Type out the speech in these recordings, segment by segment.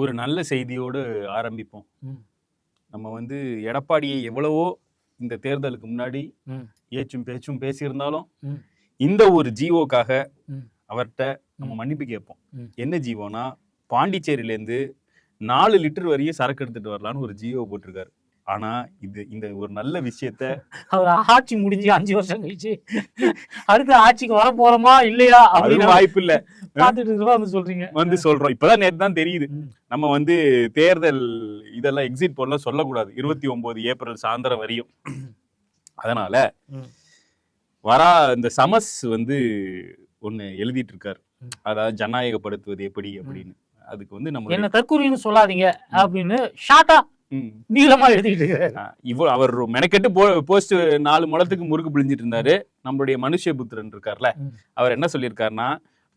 ஒரு நல்ல செய்தியோடு ஆரம்பிப்போம். ம். நம்ம வந்து எடப்பாடியை எவ்வளவோ இந்த தேர்தலுக்கு முன்னாடி ம். ஏச்சும் பேச்சும் பேசியிருந்தாலும் ம். இந்த ஒரு ஜிஓக்காக ம். அவர்கிட்ட நம்ம மன்னிப்பு கேட்போம். ம். என்ன ஜிஓனா, பாண்டிச்சேரியிலேருந்து 4 லிட்டர் வரையும் சரக்கு எடுத்துட்டு வரலான்னு ஒரு ஜிஓ போட்டிருக்காரு. ஆனா இந்த ஒரு நல்ல விஷயத்த அவர் ஆட்சி முடிஞ்சு 5 வருஷம் கழிச்சு அடுத்த ஆட்சிக்கு வர போறோமா இல்லையா அது அப்படின்னு வாய்ப்பு இல்ல பார்த்துட்டு இருக்கோம் வந்து சொல்றீங்க. வந்து சொல்றோம். இப்பதான் நேத்து தான் தெரியுது. ம். நம்ம வந்து தேர்தல் இதெல்லாம் எக்ஸிட் போல்லாம் சொல்லக்கூடாது 29 ஏப்ரல் சாயந்தரம் வரையும். அதனால ம். வரா இந்த சமஸ் வந்து ஒண்ணு எழுதிட்டு இருக்காரு. ம். அதாவது ஜனநாயகப்படுத்துவது எப்படி அப்படின்னு. அதுக்கு வந்து நம்ம என்ன தற்கூறின்னு சொல்லாதீங்க அப்படின்னு ஷார்ட்டா நீளமா எழுதிட்டு இருக்காரு. அவர் மெனக்கெட்டு போஸ்ட் 4 முழத்துக்கு முறுக்கு பிழிஞ்சிட்டு இருந்தாரு. நம்மளுடைய மனுஷபுத்திரன் இருக்கார்ல, ம். அவர் என்ன சொல்லியிருக்காருன்னா,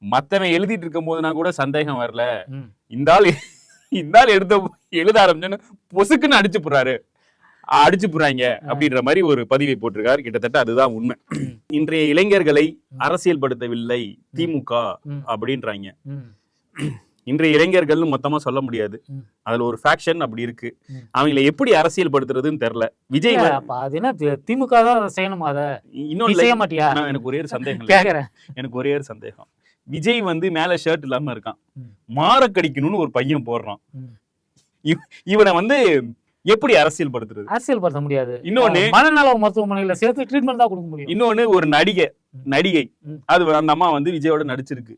மத்தவன் எழுதிட்டு இருக்கும் போதுனா கூட சந்தேகம் வரல, ம். இந்த ஆள் எழுத ஆரம்பிச்சோன்னு பொசுக்குன்னு அடிச்சு போடுறாங்க அப்படின்ற மாதிரி ஒரு பதிவை போட்டிருக்காரு. கிட்டத்தட்ட அதுதான் உண்மை. இன்றைய இளைஞர்களை அரசியல்படுத்தவில்லை திமுக அப்படின்றாங்க. இன்றைய இளைஞர்கள்னு மொத்தமா சொல்ல முடியாது. அதுல ஒரு ஃபேக்ஷன் அப்படி இருக்கு. அவங்களை எப்படி அரசியல் படுத்துறதுன்னு தெரியல. விஜய் திமுக தான் செய்யணும். அத இன்னொன்னு செய்ய மாட்டியா? எனக்கு ஒரே ஒரு சந்தேகம் கேக்குறேன். எனக்கு ஒரே ஒரு சந்தேகம். விஜய் வந்து மேல ஷர்ட் இல்லாம இருக்கான், மாரக்கடிக்கணும்னு ஒரு பையன் போடுறான். இவனை வந்து எப்படி அரசியல் படுத்துறது? அரசியல் படுத்த முடியாது. இன்னொன்னு மனநல மருத்துவமனையில சேர்த்து ட்ரீட்மெண்ட் தான் கொடுக்க முடியும். இன்னொன்னு ஒரு நடிகை அது அந்த அம்மா வந்து விஜயோட நடிச்சிருக்கு.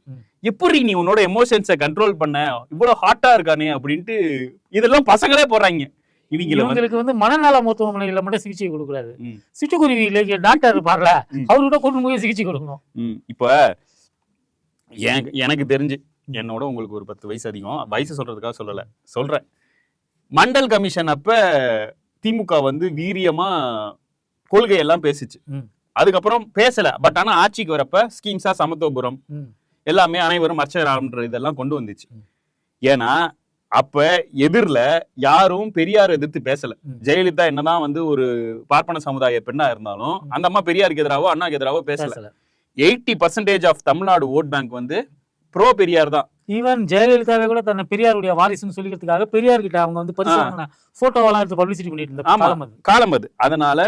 எப்படி நீ உன்னோட எமோஷன்ஸை கண்ட்ரோல் பண்ண, இவ்வளவு ஹாட்டா இருக்கானே அப்படின்ட்டு இதெல்லாம் பசங்களே போடுறாங்க. இவங்களுக்கு வந்து மனநல மருத்துவமனையில மட்டும் சிகிச்சை கொடுக்கூடாது. சிட்டுக்குருவி டாக்டர் இருப்பார்ல, அவர்கிட்ட கொண்டு போய் சிகிச்சை கொடுக்கணும். இப்ப எனக்கு தெரிஞ்சு, என்னோட உங்களுக்கு ஒரு 10 வயசு அதிகம், வயசு சொல்றதுக்காக சொல்றேன். மண்டல் கமிஷன் அப்ப திமுக வந்து வீரியமா கொள்கையெல்லாம் பேசிச்சு. அதுக்கப்புறம் பேசல. பட் ஆனா ஆட்சிக்கு வரப்ப ஸ்கீம்ஸா சமத்துவபுரம் எல்லாமே அனைவரும் அர்ச்சகராம்ன்ற இதெல்லாம் கொண்டு வந்துச்சு. ஏன்னா அப்ப எதிரில யாரும் பெரியார் எதிர்த்து பேசல. ஜெயலலிதா என்னதான் வந்து ஒரு பார்ப்பன சமுதாய பெண்ணா இருந்தாலும் அந்த அம்மா பெரியாருக்கு எதிராவோ அண்ணாக்கு எதிராவோ பேசல. 80% ஆஃப் தமிழ்நாடு ஓட் பேங்க் வந்து ப்ரோ பெரியார் தான். ஈவன் ஜெயலலிதாவே கூட தன்னை பெரியாருடைய வாரிசுன்னு சொல்லிக்கிறதுக்காக பெரியார் கிட்ட அவங்க வந்து பரிசோதனை போட்டோவெல்லாம் எடுத்து பப்ளிசிட்டி பண்ணிட்டு இருந்த காலம் அது. அதனால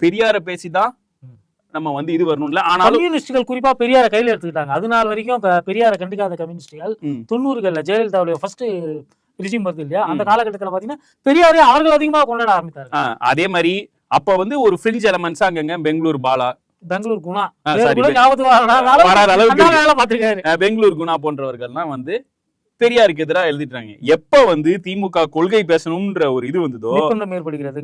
பெரியார பேசிதான் நம்ம வந்து இது வரணும்ல. ஆனாலும் கம்யூனிஸ்டுகள் குறிப்பா பெரியார கையில எடுத்துக்கிட்டாங்க. அது நாள் வரைக்கும் பெரியார கண்டிக்காத கம்யூனிஸ்டுகள் 90களில் ஜெயலலிதாவுடைய ஃபர்ஸ்ட் ரிஜிம் வருது இல்லையா, அந்த காலகட்டத்தில் பாத்தீங்கன்னா பெரியாரே அவர்கள் அதிகமா கொண்டாட ஆரம்பித்தாங்க. அதே மாதிரி அப்ப வந்து ஒரு ஃப்ரிஞ்ச் எலமெண்ட்ஸ் அங்கங்க பெங்களூர் பாலா, பெங்களூர் குணா, பெங்களூர் குணா போன்றவர்கள்லாம் வந்து பெரியாருக்கு எதிராக எழுதிட்டாங்க. எப்ப வந்து திமுக கொள்கை பேசணும்ன்ற ஒரு இது வந்ததோ,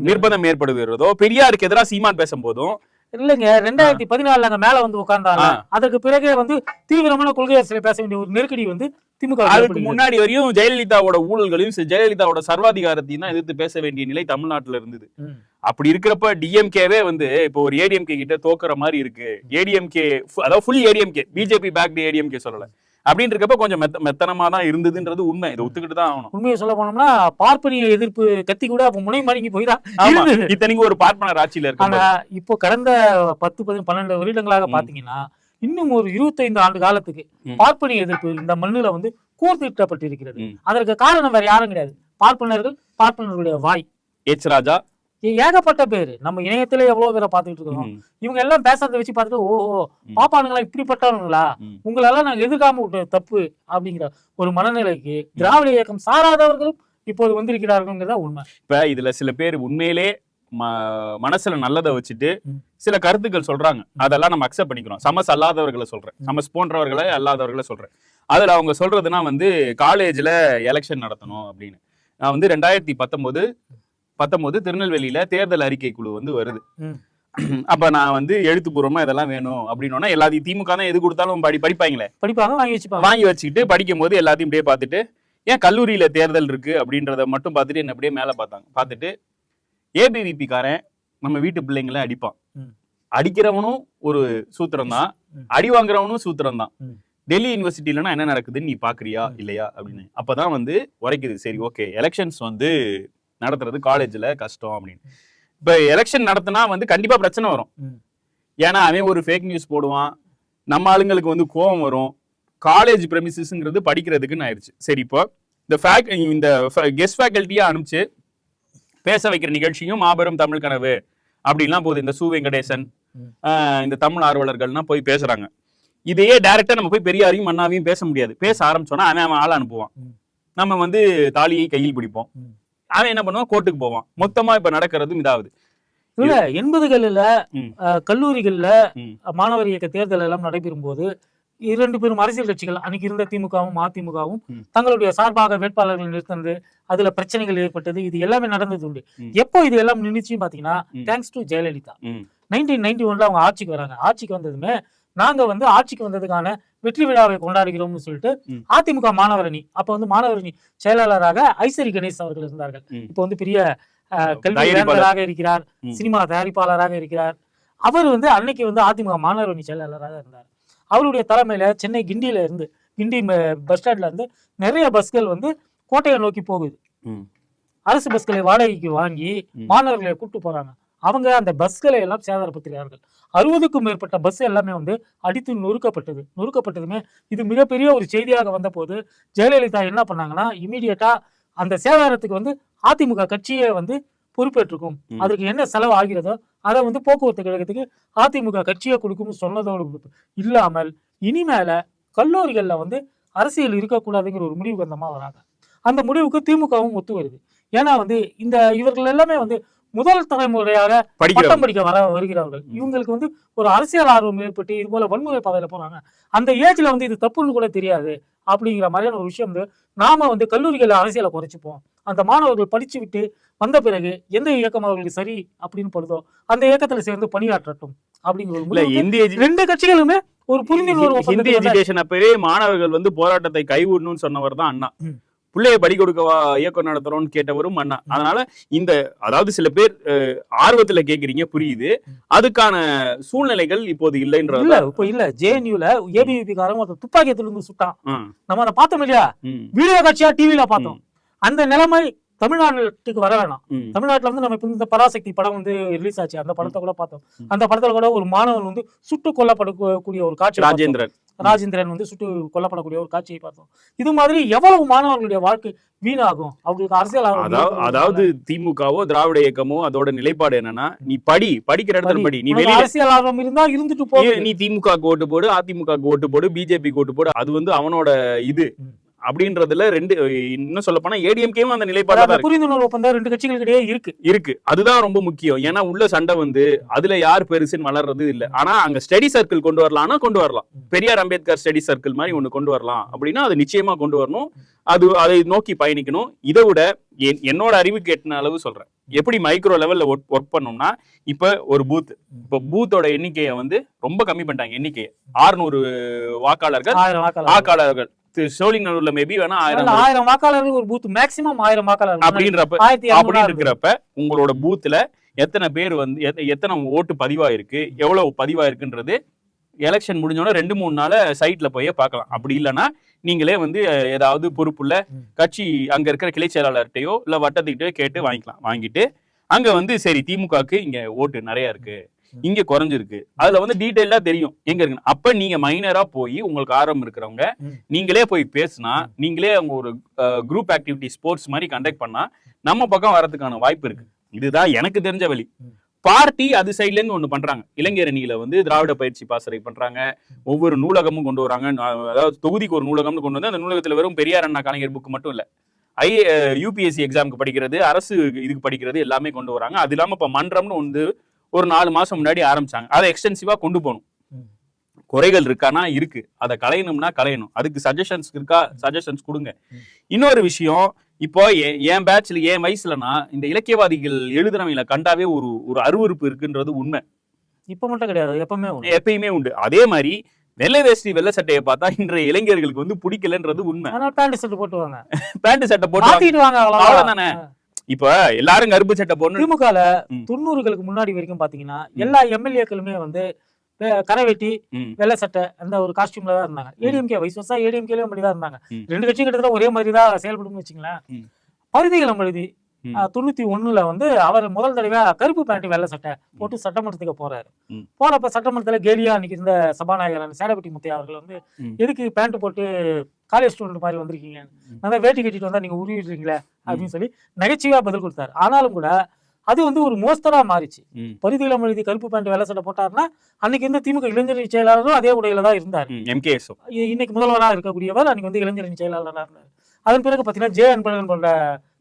நிர்பந்தம் ஏற்படுகிறதோ, பெரியாருக்கு எதிராக சீமான் பேசும் போதும் இல்லைங்க. 2014 அங்க மேல வந்து உட்கார்ந்தாங்க. அதற்கு பிறகு வந்து தீவிரமான கொள்கை அரசியல் பேச வேண்டிய ஒரு நெருக்கடி வந்து திமுக. அதுக்கு முன்னாடி வரையும் ஜெயலலிதாவோட ஊழல்களையும் ஜெயலலிதாவோட சர்வாதிகாரத்தையும் தான் எதிர்த்து பேச வேண்டிய நிலை தமிழ்நாட்டுல இருந்தது. அப்படி இருக்கிறப்ப டிஎம்கேவே வந்து இப்போ ஒரு ஏடிஎம்கே கிட்ட தோக்குற மாதிரி இருக்கு. ஏடிஎம்கே அதாவது full ADMK, BJP backed ADMK சொல்லல. அப்படின்னு இருக்கப்ப கொஞ்சம் மெத்தனமா தான் இருந்ததுன்றது உண்மை. இதை ஒத்துக்கிட்டு தான் ஆகணும். உண்மையை சொல்ல போனோம்னா பார்ப்பனிய எதிர்ப்பு கத்தி கூட அப்ப முனை மாறிக்கு போய்தான் இத்தனைக்கு ஒரு பார்ப்பனர் ஆட்சியில இருக்கு. இப்போ கடந்த 10-12 வருடங்களாக பாத்தீங்கன்னா இன்னும் ஒரு 25 ஆண்டு காலத்துக்கு பார்ப்பனிய எதிர்ப்பு இந்த மண்ணுல வந்து கோர்த்திட்டப்பட்டிருக்கிறது. அதற்கு காரணம் வேற யாரும் கிடையாது, பார்ப்பனர்களுடைய வாய். எச் ராஜா ஏகப்பட்ட பேரு நம்ம இணையத்திலே எவ்வளவு பேரை பார்த்துட்டு இருக்கோம். இவங்க எல்லாம் பேசுறதை வச்சு பார்த்துட்டு ஓ பாப்பானுங்களா இப்படிப்பட்டவங்களா, உங்களெல்லாம் நாங்க எதிர்க்காம விட்ட தப்பு அப்படிங்கிற ஒரு மனநிலைக்கு திராவிட இயக்கம் சாராதவர்களும் இப்போது வந்திருக்கிறார்கள்ங்கிறதா உண்மை. இப்ப இதுல சில பேர் உண்மையிலே மனசுல நல்லதை வச்சுட்டு சில கருத்துக்கள் சொல்றாங்க. அதெல்லாம் நம்ம அக்செப்ட் பண்ணிக்கிறோம். சமஸ் அல்லாதவர்களை சொல்றேன், சமஸ் போன்றவர்களை அல்லாதவர்களை சொல்றேன். அதுல அவங்க சொல்றதுன்னா வந்து காலேஜ்ல எலெக்ஷன் நடத்தணும் அப்படின்னு. நான் வந்து 2019 திருநெல்வேலியில தேர்தல் அறிக்கை குழு வந்து வருது. அப்ப நான் வந்து எழுத்துப்பூர்வமா இதெல்லாம் வேணும் அப்படின்னா எல்லாத்தையும் திமுக தான் எது கொடுத்தாலும் படிப்பாங்களே, வாங்கி வச்சுக்கிட்டு படிக்கும் போது எல்லாத்தையும் இப்படியே பார்த்துட்டு, ஏன் கல்லூரியில தேர்தல் இருக்கு அப்படின்றத மட்டும் பார்த்துட்டு என்ன அப்படியே மேல பார்த்துட்டு ஏபிவிபி காரன் நம்ம வீட்டு பிள்ளைங்களை அடிப்பான், அடிக்கிறவனும் ஒரு சூத்திரம் தான், அடி வாங்குறவனும் சூத்திரம் தான். டெல்லி யூனிவர்சிட்டிலன்னா என்ன நடக்குதுன்னு நீ பாக்குறியா இல்லையா அப்படின்னு. அப்பதான் வந்து உரைக்குது, சரி ஓகே எலெக்ஷன்ஸ் வந்து நடத்துறது காலேஜ்ல கஷ்டம் அப்படின்னு. இப்ப எலெக்ஷன் நடத்தினா வந்து கண்டிப்பா பிரச்சனை வரும். ஏன்னா அவன் ஒரு ஃபேக் நியூஸ் போடுவான், நம்ம ஆளுங்களுக்கு வந்து கோபம் வரும். காலேஜ் பிரெமிசஸ்ங்கிறது படிக்கிறதுக்குன்னு ஆயிடுச்சு. சரி, இப்போ இந்த கெஸ்ட் ஃபேக்கல்ட்டியா அனுப்பிச்சு பேச வைக்கிற நிகழ்ச்சியும் மாபெரும் தமிழ் கனவு அப்படின்லாம் போகுது. இந்த சு வெங்கடேசன் இந்த தமிழ் ஆர்வலர்கள்னா போய் பேசுறாங்க. இதையே டைரக்டா நம்ம போய் பெரியாரையும் மன்னாவையும் பேச முடியாது. பேச ஆரம்பிச்சோன்னா அவன் ஆள் அனுப்புவான், நம்ம வந்து தாலியை கையில் பிடிப்போம், அவன் என்ன பண்ணுவான் கோர்ட்டுக்கு போவான். மொத்தமா இப்ப நடக்கிறதும் இதாவது. இல்ல 80களில் கல்லூரிகள்ல மாணவர் இயக்க தேர்தல் எல்லாம் நடைபெறும் போது 2 பெரும் அரசியல் கட்சிகள் அன்னைக்கு இருந்த திமுகவும் அதிமுகவும் தங்களுடைய சார்பாக வேட்பாளர்கள் நிறுத்தினது, அதுல பிரச்சனைகள் ஏற்பட்டது, இது எல்லாமே நடந்தது உண்டு. எப்போ இது எல்லாம் நின்றுச்சுன்னு பாத்தீங்கன்னா தேங்க்ஸ் டு ஜெயலலிதா. 1991 அவங்க ஆட்சிக்கு வராங்க. ஆட்சிக்கு வந்ததுமே நாங்க வந்து ஆட்சிக்கு வந்ததுக்கான வெற்றி விழாவை கொண்டாடுகிறோம்னு சொல்லிட்டு அதிமுக மாணவரணி, அப்ப வந்து மாணவரணி செயலாளராக ஐசரி கணேஷ் அவர்கள் இருந்தார்கள். இப்போ வந்து பெரிய கல்வி வேந்தராக இருக்கிறார், சினிமா தயாரிப்பாளராக இருக்கிறார். அவர் வந்து அன்னைக்கு வந்து அதிமுக மாணவரணி செயலாளராக இருந்தார். அவருடைய தலைமையில சென்னை கிண்டியில இருந்து கிண்டி பஸ் ஸ்டாண்ட்ல இருந்து நிறைய பஸ்கள் வந்து கோட்டையை நோக்கி போகுது. அரசு பஸ்களை வாடகைக்கு வாங்கி மாணவர்களை கூப்பிட்டு போறாங்க. அவங்க அந்த பஸ்களை எல்லாம் சேதாரப்படுத்துகிறார்கள். 60க்கும் மேற்பட்ட பஸ் எல்லாமே வந்து அடித்து நொறுக்கப்பட்டதுமே இது மிகப்பெரிய ஒரு செய்தியாக வந்த போது ஜெயலலிதா என்ன பண்ணாங்கன்னா இமீடியட்டா அந்த சேதாரத்துக்கு வந்து அதிமுக கட்சியே வந்து பொறுப்பேற்றுக்கும், அதற்கு என்ன செலவு ஆகிறதோ அதை வந்து போக்குவரத்து கழகத்துக்கு அதிமுக கட்சியை கொடுக்கும்னு சொன்னதோடு இல்லாமல் இனிமேல கல்லூரிகள்ல வந்து அரசியல் இருக்கக்கூடாதுங்கிற ஒரு முடிவுக்கு வந்தமா வராங்க. அந்த முடிவுக்கு திமுகவும் ஒத்து வருது. ஏன்னா வந்து இந்த இவர்கள் எல்லாமே வந்து முதல் தலைமுறையாக பட்டம் படிக்க வருகிறவர்கள். இவங்களுக்கு வந்து ஒரு அரசியல் ஆர்வம் ஏற்பட்டு இது போல வன்முறை பாதையில போறாங்க. அந்த ஏஜ்ல வந்து இது தப்புன்னு கூட தெரியாது அப்படிங்கிற மாதிரியான ஒரு விஷயம் வந்து நாம வந்து கல்லூரிகள் அரசியலை குறைச்சிப்போம். அந்த மாணவர்கள் படிச்சு விட்டு வந்த பிறகு எந்த இயக்கம் அவர்களுக்கு சரி அப்படின்னு படுதோ அந்த இயக்கத்துல சேர்ந்து பணியாற்றட்டும் அப்படிங்கிற 2 கட்சிகளுமே ஒரு புரிந்துணர்வு. ஹிந்தி எஜுகேஷன் அப்பவே மாணவர்கள் வந்து போராட்டத்தை கைவிடணும்னு சொன்னவர் தான் அண்ணா. பிள்ளைய படி கொடுக்கவா இயக்கம் நடத்துறோம்னு கேட்டவரும் அண்ணா. அதனால இந்த அதாவது சில பேர் ஆர்வத்துல கேக்குறீங்க, புரியுது. அதுக்கான சூழ்நிலைகள் இப்போது இல்லைன்றது இப்போ இல்ல. ஜேஎன்யூல ஏபிவிபி காரங்க ஒருத்தர் துப்பாக்கி எடுத்து சுட்டான். நம்ம அதை பார்த்தோம் இல்லையா, வீடியோ காட்சியா டிவில பார்த்தோம். அந்த நிலைமை தமிழ்நாட்டுக்கு வர வேணாம். தமிழ்நாட்டுல வந்து நம்ம இப்ப இந்த பராசக்தி படம் வந்து ரிலீஸ் ஆச்சு, அந்த படத்தை கூட பார்த்தோம். அந்த படத்துல கூட ஒரு மாணவன் வந்து சுட்டு கொல்லப்படக்கூடிய ஒரு காட்சி, ராஜேந்திரன் வந்து சுட்டு கொல்லப்படக்கூடிய ஒரு காட்சியை பார்த்தோம். இது மாதிரி எவ்வளவு மாணவர்களுடைய வாழ்க்கை வீணாகும், அவங்களுக்கு அரசியல். அதாவது திமுகவோ திராவிட இயக்கமோ அதோட நிலைப்பாடு என்னன்னா, நீ படிக்கிற இடத்துல படி, நீ வெளிய அரசியல் ஆர்வம் இருந்தா இருந்துட்டு போ, நீ திமுக ஓட்டு போடு, அதிமுக ஓட்டு போடு, பிஜேபி ஓட்டு போடு, அது வந்து அவனோட இது அப்படின்றதுல இன்னும் சொல்ல போனா ஏடிஎம்கேவும் அந்த நிலைப்பாடு புரிந்துணர்வு ஒப்பந்தம் 2 கட்சிகளுக்கிடையே இருக்கு. அதுதான் ரொம்ப முக்கியம். ஏன்னா உள்ள சண்டை வந்து அதுல யார் பெருசுன்னு வளர்றது இல்ல. ஆனா அங்க ஸ்டடி சர்க்கிள் கொண்டு வரலாம்னா கொண்டு வரலாம். பெரியார் அம்பேத்கர் ஸ்டடி சர்க்கிள் மாதிரி ஒண்ணு கொண்டு வரலாம் அப்படின்னா அது நிச்சயமா கொண்டு வரணும். அதை நோக்கி பயணிக்கணும். இதை விட என்னோட அறிவுக்கு எட்டின அளவு சொல்றேன். எப்படி மைக்ரோ லெவல்ல ஒர்க் பண்ணோம்னா, இப்ப ஒரு பூத்தோட எண்ணிக்கையை வந்து ரொம்ப கம்மி பண்ணிட்டாங்க. எண்ணிக்கையை 600 வாக்காளர்கள் சோழிங்கநல்லூர்ல மேபி வேணா 1000 வாக்காளர்கள் ஒரு பூத், மேக்ஸிமம் 1000 வாக்காளர்கள் அப்படின்னு இருக்கிறப்ப உங்களோட பூத்துல எத்தனை பேர் வந்து எத்தனை ஓட்டு பதிவாயிருக்கு, எவ்வளவு பதிவாயிருக்குன்றது எலெக்ஷன் முடிஞ்சோன்னா 2-3 நாள சைட்ல போய் பார்க்கலாம். அப்படி இல்லைன்னா நீங்களே வந்து ஏதாவது பொறுப்புள்ள கட்சி அங்க இருக்கிற கிளை செயலாளர்கிட்டயோ இல்ல வட்டத்துக்கிட்டயோ கேட்டு வாங்கிக்கலாம். வாங்கிட்டு அங்க வந்து சரி திமுகக்கு இங்க ஓட்டு நிறைய இருக்கு, இங்க குறைஞ்சிருக்கு, அதுல வந்து டீடைலா தெரியும் எங்க இருக்கு. அப்ப நீங்க மைனரா போய் உங்களுக்கு ஆர்வம் இருக்கிறவங்க நீங்களே போய் பேசினா, நீங்களே அவங்க ஒரு குரூப் ஆக்டிவிட்டி ஸ்போர்ட்ஸ் மாதிரி கண்டக்ட் பண்ணா நம்ம பக்கம் வரதுக்கான வாய்ப்பு இருக்கு. இதுதான் எனக்கு தெரிஞ்ச வழி. பார்ட்டி அது சைட்ல இருந்து ஒண்ணு பண்றாங்க. இளைஞர் அணியில வந்து திராவிட பயிற்சி பாசறை பண்றாங்க, ஒவ்வொரு நூலகமும் கொண்டு வராங்க. அதாவது தொகுதிக்கு ஒரு நூலகம்னு கொண்டு வந்து அந்த நூலகத்துல வெறும் பெரியார் அண்ணா கலைஞர் புக் மட்டும் இல்ல, யூபிஎஸ்சி எக்ஸாமுக்கு படிக்கிறது, அரசு இதுக்கு படிக்கிறது எல்லாமே கொண்டு வராங்க. அது இல்லாம இப்ப மன்றம்னு வந்து ஒரு 4 மாசம் முன்னாடி ஆரம்பிச்சாங்க. அதை எக்ஸ்டென்சிவா கொண்டு போகணும். குறைகள் இருக்கானா இருக்கு, அதை களையணும்னா களையணும். அதுக்கு சஜஷன்ஸ் இருக்கா, சஜஷன்ஸ் கொடுங்க. இன்னொரு விஷயம், இப்போ என் பேட்ச்ல என் வயசுலனா இந்த இலக்கியவாதிகள் எழுதுறவங்களை கண்டாவே ஒரு அருவருப்பு இருக்குன்றது உண்மை. இப்ப மட்டும் கிடையாது, எப்பயுமே உண்டு. அதே மாதிரி வெள்ளை வேஷ்டி வெள்ளை சட்டையை பார்த்தா இன்றைய இளைஞர்களுக்கு வந்து பிடிக்கலன்றது உண்மை. பேண்ட் சட்டை போட்டுவாங்க, பேண்ட் சட்டை போட்டுவாங்க, அவ்வளவுதானே. இப்ப எல்லாரும் கருப்பு சட்டை போடணும். திமுகல 90களுக்கு முன்னாடி வரைக்கும் பாத்தீங்கன்னா எல்லா எம்எல்ஏக்களுமே வந்து கரை வெட்டி வெள்ளை சட்டை அந்த ஒரு காஸ்டியூம்ல தான் இருந்தாங்க. ஏடிஎம்கே வைஸ் வர்சா ஏடிஎம்கேலயும் அப்படிதான் இருந்தாங்க. 2 கட்சியும் கிட்டத்தட்ட ஒரே மாதிரி தான் செயல்படும் வச்சுங்களேன். பருதிகளம் எழுதி 91ல வந்து அவர் முதல் தடவை கருப்பு பேண்ட் வெள்ளை சட்டை போட்டு சட்டமன்றத்துக்கு போறாரு. போறப்ப சட்டமன்றத்துல கேலியா அன்னைக்கு இருந்த சபாநாயகர் சேடபட்டி முத்தையா அவர்கள் வந்து எதுக்கு பேண்ட் போட்டு காலேஜ் ஸ்டூடெண்ட் மாதிரி வந்திருக்கீங்க, நான் தான் வேட்டி கட்டிட்டு வந்தா நீங்க உருவிடுறீங்களே அப்படின்னு சொல்லி நகைச்சுவையா பதில் கொடுத்தாரு. ஆனாலும் கூட அது வந்து ஒரு மோஸ்தரா மாறிச்சு. பரிதிலம் எழுதி கருப்பு பேண்ட் வெள்ளை சட்டை போட்டாருன்னா அன்னைக்கு வந்து திமுக இளைஞரணி செயலாளரும் அதே உடையில தான் இருந்தார். இன்னைக்கு முதல்வராக இருக்கக்கூடியவர் அன்னைக்கு வந்து இளைஞரணி செயலாளராக இருந்தார். அதன் பிறகு பாத்தீங்கன்னா ஜே அன்பழகன் போன்ற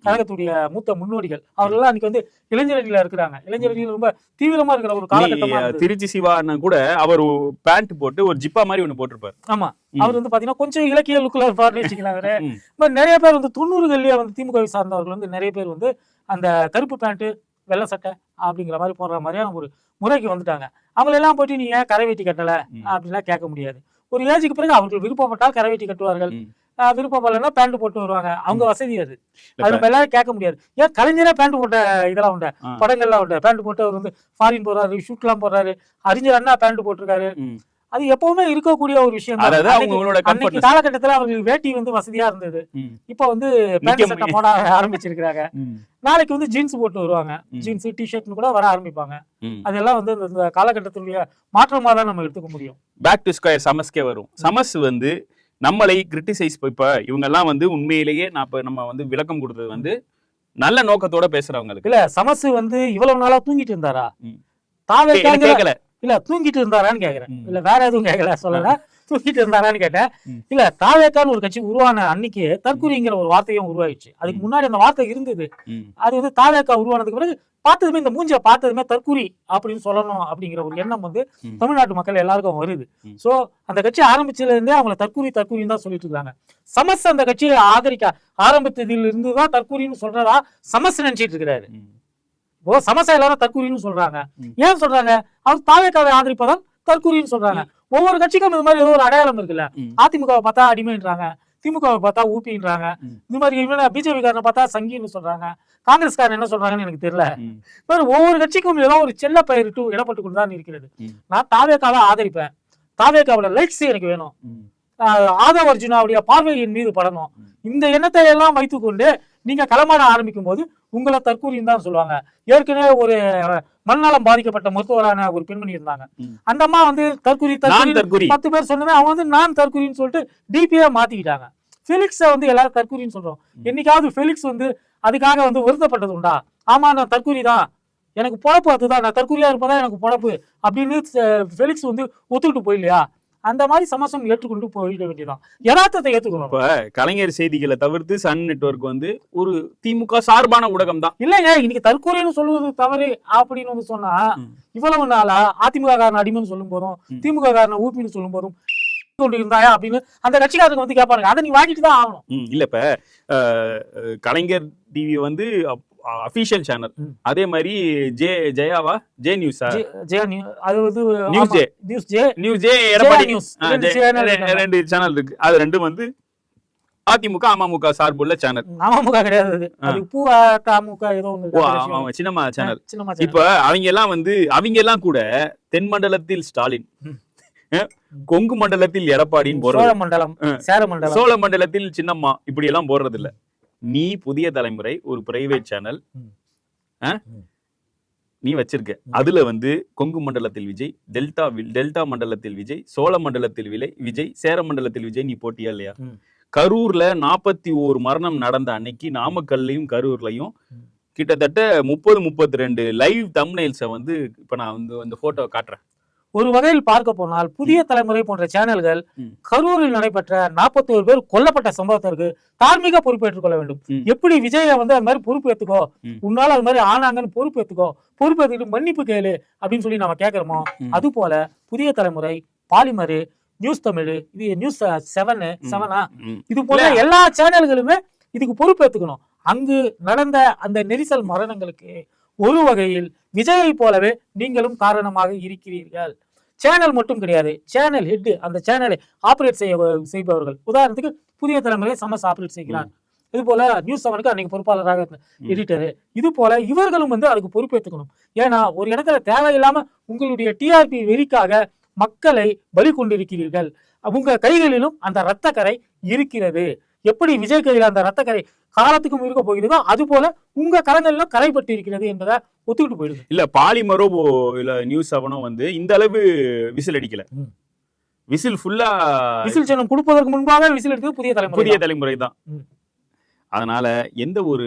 கழகத்துடைய மூத்த முன்னோடிகள் அவர்கள் அன்னைக்கு வந்து இளைஞரணியில இருக்கிறாங்க. இளைஞரணியில் ரொம்ப தீவிரமா இருக்கிற ஒரு காலகட்டமா திருச்சி சிவா கூட அவர் பேண்ட் போட்டு ஒரு ஜிப்பா மாதிரி ஒண்ணு போட்டிருப்பாரு. ஆமா, அவர் வந்து பாத்தீங்கன்னா கொஞ்சம் இலக்கிய லுக்குல இருப்பாருன்னு வச்சுக்கலாம். நிறைய பேர் வந்து 90கள்லயே வந்து திமுக சார்ந்தவர்கள் வந்து நிறைய பேர் வந்து அந்த கருப்பு பேண்ட் வெள்ளை சட்டை அப்படிங்கிற மாதிரி போடுற மாதிரியான ஒரு முறைக்கு வந்துட்டாங்க. அவங்களெல்லாம் போயிட்டு நீங்க கரை வேட்டி கட்டல அப்படின்லாம் கேட்க முடியாது. ஒரு ஏஜுக்கு பிறகு அவர்கள் விருப்பப்பட்டால் கரை வேட்டி கட்டுவார்கள், விருப்பப்படலைன்னா பேண்ட் போட்டு வருவாங்க. அவங்க வசதி அது நம்ம எல்லாரும் கேட்க முடியாது. ஏன் கலைஞரே பேண்ட் போட்ட இதெல்லாம் உண்டு, படங்கள்லாம் உண்டு. பேண்ட் போட்டு அவர் வந்து ஃபாரின் போறாரு, ஷூட்லாம் போடுறாரு. அறிஞர் அண்ணா பேண்ட் போட்டிருக்காரு. அது எப்பவுமே இருக்கக்கூடிய ஒரு விஷயம் தான். அன்னைக்கு காலகட்டத்துல அவங்களுக்கு வேட்டி வந்து வசதியா இருந்தது. இப்ப வந்து பேண்ட் சட்டை போட ஆரம்பிச்சிருக்காங்க. நாளைக்கு வந்து ஜீன்ஸ் போட்டு வருவாங்க, ஜீன்ஸ் டிஷர்ட்னு கூட வர ஆரம்பிப்பாங்க. அதெல்லாம் வந்து இந்த காலகட்டத்தினுடைய மாற்றமா தான் நம்ம எடுத்துக்க முடியும். பேக் டு ஸ்கொயர் சமஸ்கே வரும். சமஸ் வந்து நம்மளை கிரிட்டிசைஸ், இப்ப இவங்க எல்லாம் வந்து உண்மையிலேயே நம்ம வந்து விளக்கம் கொடுத்தது வந்து நல்ல நோக்கத்தோட பேசுறவங்களுக்கு இல்ல. சமஸ் வந்து இவ்வளவு நாளா தூங்கிட்டு இருந்தாரா? கேட்கல இல்ல, தூங்கிட்டு இருந்தாரான்னு கேக்குறேன். இல்ல வேற எதுவும் கேட்கல, சொல்லல. தூங்கிட்டு இருந்தாரான்னு கேட்டேன். இல்ல, தாவேக்கான்னு ஒரு கட்சி உருவான அன்னைக்கு தற்கூரிங்கிற ஒரு வார்த்தையும் உருவாயிடுச்சு. அதுக்கு முன்னாடி அந்த வார்த்தை இருந்தது. அது வந்து தாவேக்கா உருவானதுக்கு பிறகு பார்த்ததுமே இந்த மூஞ்சியை பார்த்ததுமே தற்கூரி அப்படின்னு சொல்லணும் அப்படிங்கிற ஒரு எண்ணம் வந்து தமிழ்நாட்டு மக்கள் எல்லாருக்கும் வருது. சோ அந்த கட்சி ஆரம்பிச்சதுல இருந்தே அவங்கள தற்கூரின்னு தான் சொல்லிட்டு இருக்காங்க. சமஸ் அந்த கட்சியை ஆதரிக்க ஆரம்பித்ததில் இருந்துதான் தற்கூரின்னு சொல்றதா சமஸ் நினைச்சிட்டு இருக்கிறாரு. இப்போ சமசா எல்லாரும் தற்கூரின்னு சொல்றாங்க. ஏன் சொல்றாங்க? அவர் தாவேக்காவை ஆதரிப்பதால் தற்கூரின்னு சொல்றாங்க. ஒவ்வொரு கட்சிக்கும் இந்த மாதிரி ஏதோ ஒரு அடையாளம் இருக்குல்ல. அதிமுகவை பார்த்தா அடிமைன்றாங்க, திமுகவை பார்த்தா ஊப்பின்றாங்க, இந்த மாதிரி பிஜேபி காரனை பார்த்தா சங்கின்னு சொல்றாங்க, காங்கிரஸ்காரன் என்ன சொல்றாங்கன்னு எனக்கு தெரியல. ஒவ்வொரு கட்சிக்கும் ஏதோ ஒரு செல்ல பெயரிட்டு இடப்பட்டு கொண்டுதான் இருக்கிறது. நான் தாவேக்காவை ஆதரிப்பேன், தாவேக்காவோட லைக்ஸ் எனக்கு வேணும், ஆதவ அர்ஜுனாவுடைய பார்வையின் மீது படணும். இந்த எண்ணத்தை எல்லாம் வைத்துக்கொண்டு நீங்க களமாட ஆரம்பிக்கும் போது உங்களை தற்கூரின்னு தான் சொல்லுவாங்க. ஏற்கனவே ஒரு மனநலம் பாதிக்கப்பட்ட மருத்துவரான ஒரு பெண்மணி இருந்தாங்க. அந்த அம்மா வந்து தற்கூரி 10 பேர் சொன்னவே அவங்க வந்து நான் தற்கூரின்னு சொல்லிட்டு டிபியா மாத்திக்கிட்டாங்க. ஃபெலிக்ஸை வந்து எல்லாரும் தற்கூரின்னு சொல்றோம். என்னைக்காவது ஃபெலிக்ஸ் வந்து அதுக்காக வந்து வருத்தப்பட்டது உண்டா? ஆமா, நான் தற்கூரி தான், எனக்கு பொழப்பு அதுதான், நான் தற்கூரியா இருப்பதான் எனக்கு பொழப்பு அப்படின்னு ஃபெலிக்ஸ் வந்து ஒத்துக்கிட்டு போயில்லையா? அந்த மாதிரி சமசம் ஏற்றுக்கொண்டு போயிட வேண்டியதான், யதார்த்தத்தை ஏற்றுக்கணும். இப்ப கலைஞர் செய்திகளை தவிர்த்து சன் நெட்வொர்க் வந்து ஒரு திமுக சார்பான ஊடகம் தான். இல்லைங்க, இன்னைக்கு தற்கொலைன்னு சொல்லுவது தவறு அப்படின்னு வந்து சொன்னா இவ்வளவு நாளா அதிமுக காரன் அடிமைன்னு சொல்லும் போதும் திமுக காரன் ஊப்பின்னு சொல்லும் போதும் இருந்தாயா அப்படின்னு அந்த கட்சிக்காரங்க வந்து கேட்பாங்க. அதை நீ வாங்கிட்டு தான் ஆகணும். இல்ல இப்ப கலைஞர் டிவி வந்து அபிஷியல் சேனல், அதே மாதிரி ஜெயாவா ஜே நியூஸா அது வந்து news J Edappadi news 2 channel இருக்கு. அது ரெண்டும் வந்து அதிமுக அமமுக சார்புள்ள சேனல். அமமுக கிடையாது, அது பூவா தமுக ஏதோ ஒன்னு சின்னமா சேனல். இப்ப அவங்க எல்லாம் கூட தென் மண்டலத்தில் ஸ்டாலின், கொங்கு மண்டலத்தில் எடப்பாடின்னு போடுறது, சோழ மண்டலத்தில் சின்னம்மா இப்படி எல்லாம் போடுறது இல்ல. நீ புதிய தலைமுறை ஒரு பிரைவேட் சேனல் நீ வச்சிருக்க, அதுல வந்து கொங்கு மண்டலத்தில் விஜய், டெல்டா மண்டலத்தில் விஜய், சோழ மண்டலத்தில் விஜய், சேர மண்டலத்தில் விஜய் நீ போட்டியா இல்லையா? கரூர்ல 41 மரணம் நடந்த அன்னைக்கு நாமக்கல்லையும் கரூர்லயும் கிட்டத்தட்ட 30-32 லைவ் தம்ப்நெயில்ஸை வந்து இப்ப நான் வந்து அந்த போட்டோ காட்டுறேன். ஒரு வகையில் பார்க்க போனால் புதிய தலைமுறை போன்ற சேனல்கள் கரூரில் நடைபெற்ற 41 பேர் கொல்லப்பட்ட சம்பவத்திற்கு தார்மீக பொறுப்பேற்றுக் கொள்ள வேண்டும். எப்படி விஜய வந்து அது மாதிரி பொறுப்பு ஏத்துக்கோ, உன்னால அது மாதிரி ஆனாங்கன்னு பொறுப்பு ஏத்துக்கிட்டு மன்னிப்பு கேளு அப்படின்னு சொல்லி நம்ம கேட்கிறோமோ, அது போல புதிய தலைமுறை, பாலிமர், நியூஸ் தமிழ், இது நியூஸ் 7 இது போல எல்லா சேனல்களுமே இதுக்கு பொறுப்பு ஏத்துக்கணும். அங்கு நடந்த அந்த நெரிசல் மரணங்களுக்கு ஒரு வகையில் விஜயை போலவே நீங்களும் காரணமாக இருக்கிறீர்கள். சேனல் மட்டும் கிடையாது, சேனல் ஹெட், அந்த சேனலை ஆபரேட் செய்பவர்கள். உதாரணத்துக்கு புதிய தலைமுறை சமஸ் ஆபரேட் செய்கிறார். இது போல நியூஸ் 7க்கு அன்னைக்கு பொறுப்பாளராக எடிட்டரு. இது போல இவர்களும் வந்து அதுக்கு பொறுப்பேற்றுக்கணும். ஏன்னா ஒரு இடத்துல தேவையில்லாம உங்களுடைய டிஆர்பி வெறிக்காக மக்களை பலி கொண்டிருக்கிறீர்கள். உங்க கைகளிலும் அந்த இரத்த கரை இருக்கிறது. எப்படி விஜய் கையில் அந்த இரத்த கரை காலத்துக்கும் இருக்க போகிறதோ அது போல உங்க கரங்களிலும் கரைப்பட்டு இருக்கிறது என்பதை ஒத்துக்கிட்டு போயிடுது. இல்ல பாலிமரோ இல்ல நியூஸ் 7 வந்து இந்த அளவு விசில் அடிக்கல. விசில் ஃபுல்லா விசில் சின்னம் கொடுப்பதற்கு முன்பாக விசில் எடுத்து புதிய தலைமுறை தான். ம். அதனால எந்த ஒரு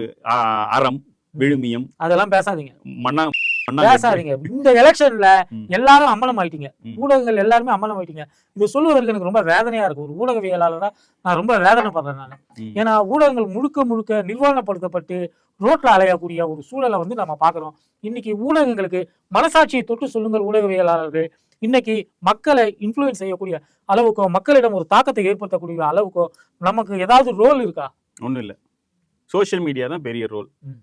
அறம் விழுமியம் அதெல்லாம் பேசாதீங்க, மண்ணா பேசாதீங்க. இந்த எலெக்ஷன்ல ம். எல்லாரும் அம்மனம் ஆயிட்டீங்க, ம். ஊடகங்கள் எல்லாருமே அம்மனம் ஆயிட்டீங்க. இது சொல்லுவதற்கு எனக்கு ரொம்ப வேதனையா இருக்கு. ஒரு ஊடகவியலாளரா நான் ரொம்ப வேதனைப்படுறேன் நான். ம். ஏன்னா ஊடகங்கள் முழுக்க நிர்வாணப்படுத்தப்பட்டு ரோட்ல அலையக்கூடிய ஒரு சூழலை வந்து நம்ம பாக்குறோம். இன்னைக்கு ஊடகங்களுக்கு மனசாட்சியை தொட்டு சொல்லுங்கள் ஊடகவியலாளர்கள். இன்னைக்கு மக்களை இன்ஃப்ளூயன்ஸ் செய்யக்கூடிய அளவுக்கோ, மக்களிடம் ஒரு தாக்கத்தை ஏற்படுத்தக்கூடிய அளவுக்கோ நமக்கு ஏதாவது ரோல் இருக்கா? ஒண்ணும் இல்ல. சோசியல் மீடியா தான் பெரிய ரோல். ம்.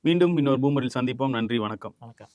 மீண்டும் இன்னொரு பூமரில் சந்திப்போம். நன்றி, வணக்கம். வணக்கம்.